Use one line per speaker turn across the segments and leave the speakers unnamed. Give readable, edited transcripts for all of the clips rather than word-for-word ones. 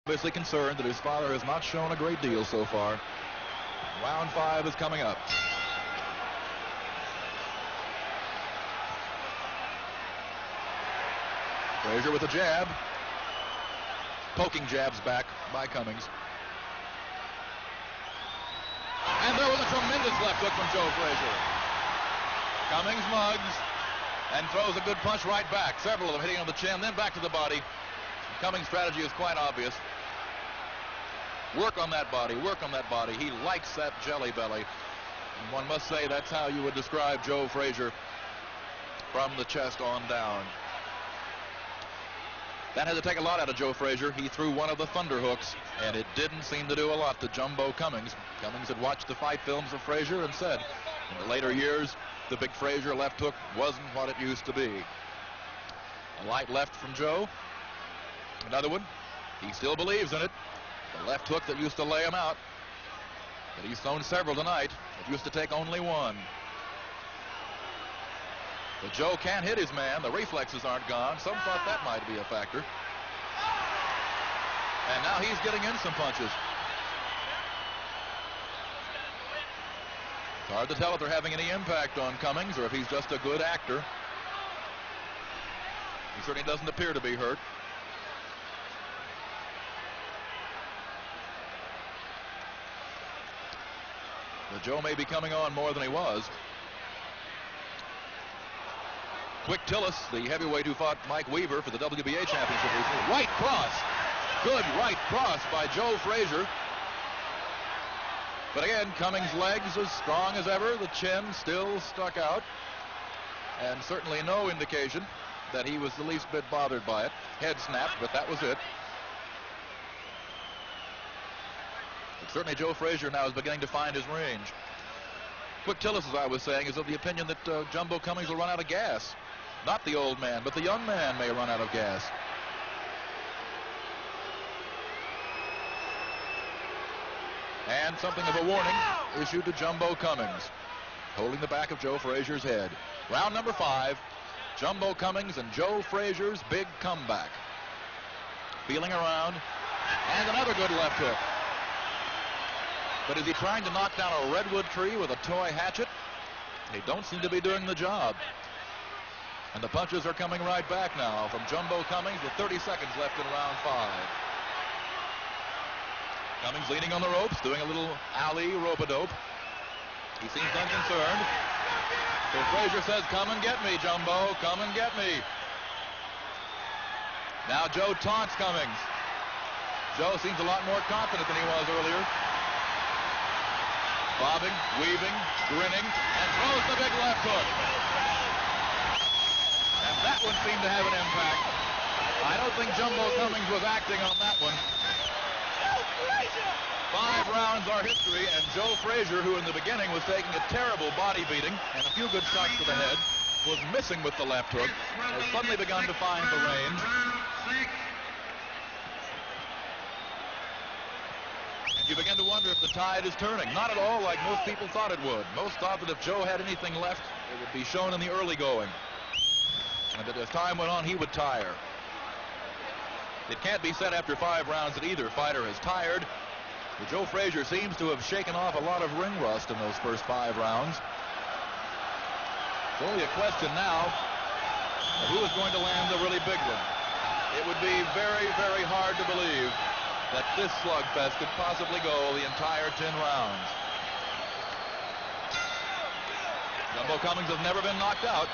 Obviously concerned that his father has not shown a great deal so far. Round 5 is coming up. Frazier with a jab. Poking jabs back by Cummings. And there was a tremendous left hook from Joe Frazier. Cummings mugs and throws a good punch right back. Several of them hitting on the chin, then back to the body. Cummings' strategy is quite obvious. Work on that body, work on that body. He likes that jelly belly. And one must say that's how you would describe Joe Frazier from the chest on down. That had to take a lot out of Joe Frazier. He threw one of the thunder hooks, and it didn't seem to do a lot to Jumbo Cummings. Cummings had watched the fight films of Frazier and said, in the later years, the big Frazier left hook wasn't what it used to be. A light left from Joe. Another one. He still believes in it. The left hook that used to lay him out. But he's thrown several tonight. It used to take only one. But Joe can't hit his man. The reflexes aren't gone. Some thought that might be a factor. And now he's getting in some punches. It's hard to tell if they're having any impact on Cummings or if he's just a good actor. He certainly doesn't appear to be hurt. But Joe may be coming on more than he was. Quick Tillis, the heavyweight who fought Mike Weaver for the WBA championship recently. Right cross. Good right cross by Joe Frazier. But again, Cummings' legs as strong as ever. The chin still stuck out. And certainly no indication that he was the least bit bothered by it. Head snapped, but that was it. But certainly Joe Frazier now is beginning to find his range. Quick Tillis, as I was saying, is of the opinion that Jumbo Cummings will run out of gas. Not the old man, but the young man may run out of gas. And something of a warning issued to Jumbo Cummings, holding the back of Joe Frazier's head. Round number 5, Jumbo Cummings and Joe Frazier's big comeback. Feeling around, and another good left hook. But is he trying to knock down a redwood tree with a toy hatchet? They don't seem to be doing the job. And the punches are coming right back now from Jumbo Cummings with 30 seconds left in round 5. Cummings leaning on the ropes, doing a little alley rope-a-dope. He seems unconcerned. So Frazier says, come and get me, Jumbo, come and get me. Now Joe taunts Cummings. Joe seems a lot more confident than he was earlier. Bobbing, weaving, grinning, and throws the big left hook. And that one seemed to have an impact. I don't think Jumbo Cummings was acting on that one. 5 rounds are history, and Joe Frazier, who in the beginning was taking a terrible body beating and a few good shots to the head, was missing with the left hook, has suddenly begun to find the range. And you begin to wonder if the tide is turning. Not at all like most people thought it would. Most thought that if Joe had anything left, it would be shown in the early going. And that as time went on, he would tire. It can't be said after 5 rounds that either fighter is tired. But Joe Frazier seems to have shaken off a lot of ring rust in those first 5 rounds. It's only a question now of who is going to land the really big one. It would be very, very hard to believe that this slugfest could possibly go the entire 10 rounds. Jumbo Cummings has never been knocked out.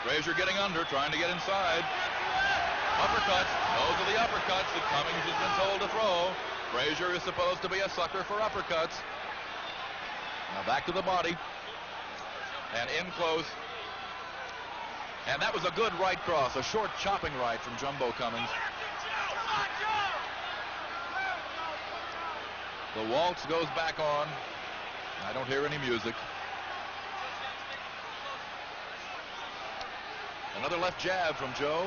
Frazier getting under, trying to get inside. Uppercuts. Those are the uppercuts that Cummings has been told to throw. Frazier is supposed to be a sucker for uppercuts. Now back to the body. And in close. And that was a good right cross, a short chopping right from Jumbo Cummings. The waltz goes back on. I don't hear any music. Another left jab from Joe.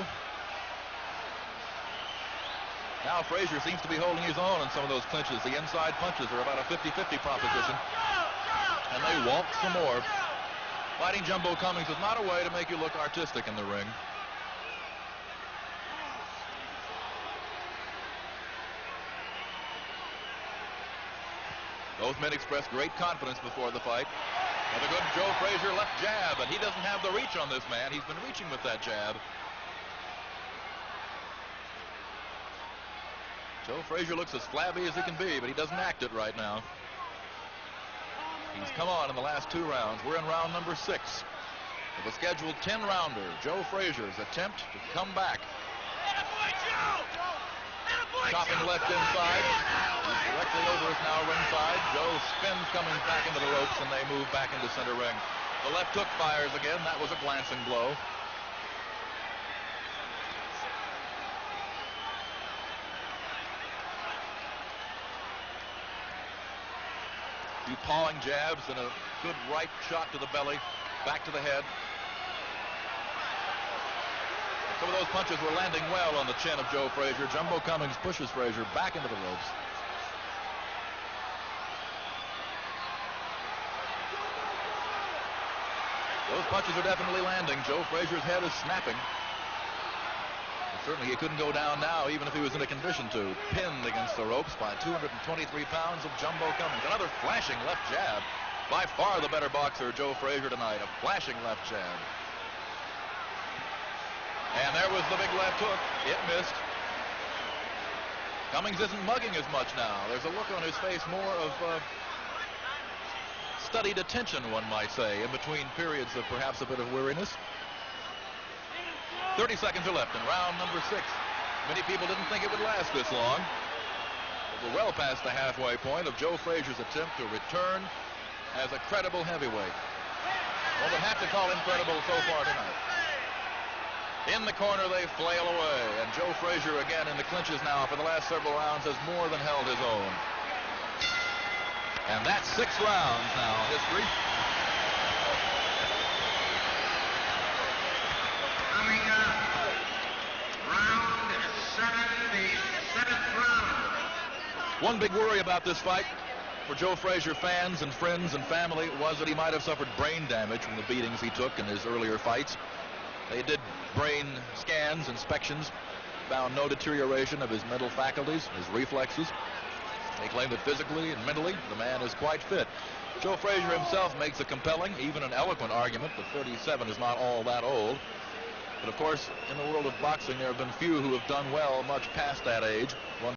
Now Frazier seems to be holding his own in some of those clinches. The inside punches are about a 50-50 proposition. And they waltz some more. Fighting Jumbo Cummings is not a way to make you look artistic in the ring. Both men expressed great confidence before the fight. With a good Joe Frazier left jab, and he doesn't have the reach on this man. He's been reaching with that jab. Joe Frazier looks as flabby as he can be, but he doesn't act it right now. He's come on in the last 2 rounds. We're in round number 6 of a scheduled 10-rounder. Joe Frazier's attempt to come back. Chopping left inside. He's directly over us now ringside. Joe spins Cummings back into the ropes, and they move back into center ring. The left hook fires again. That was a glancing blow. Few pawing jabs and a good right shot to the belly, back to the head. Some of those punches were landing well on the chin of Joe Frazier. Jumbo Cummings pushes Frazier back into the ropes. Those punches are definitely landing. Joe Frazier's head is snapping. Certainly he couldn't go down now, even if he was in a condition to. Pinned against the ropes by 223 pounds of Jumbo Cummings. Another flashing left jab. By far the better boxer, Joe Frazier, tonight. A flashing left jab. And there was the big left hook. It missed. Cummings isn't mugging as much now. There's a look on his face more of studied attention, one might say, in between periods of perhaps a bit of weariness. 30 seconds are left in round number 6. Many people didn't think it would last this long. But we're well past the halfway point of Joe Frazier's attempt to return as a credible heavyweight. Well, we have to call him credible so far tonight. In the corner, they flail away. And Joe Frazier again in the clinches now for the last several rounds has more than held his own. And that's 6 rounds now in history.
Coming up, round 7, the 7th round.
One big worry about this fight for Joe Frazier fans and friends and family was that he might have suffered brain damage from the beatings he took in his earlier fights. They did brain scans, inspections, found no deterioration of his mental faculties, his reflexes. They claim that physically and mentally, the man is quite fit. Joe Frazier himself makes a compelling, even an eloquent argument that 37 is not all that old. But of course, in the world of boxing, there have been few who have done well much past that age. One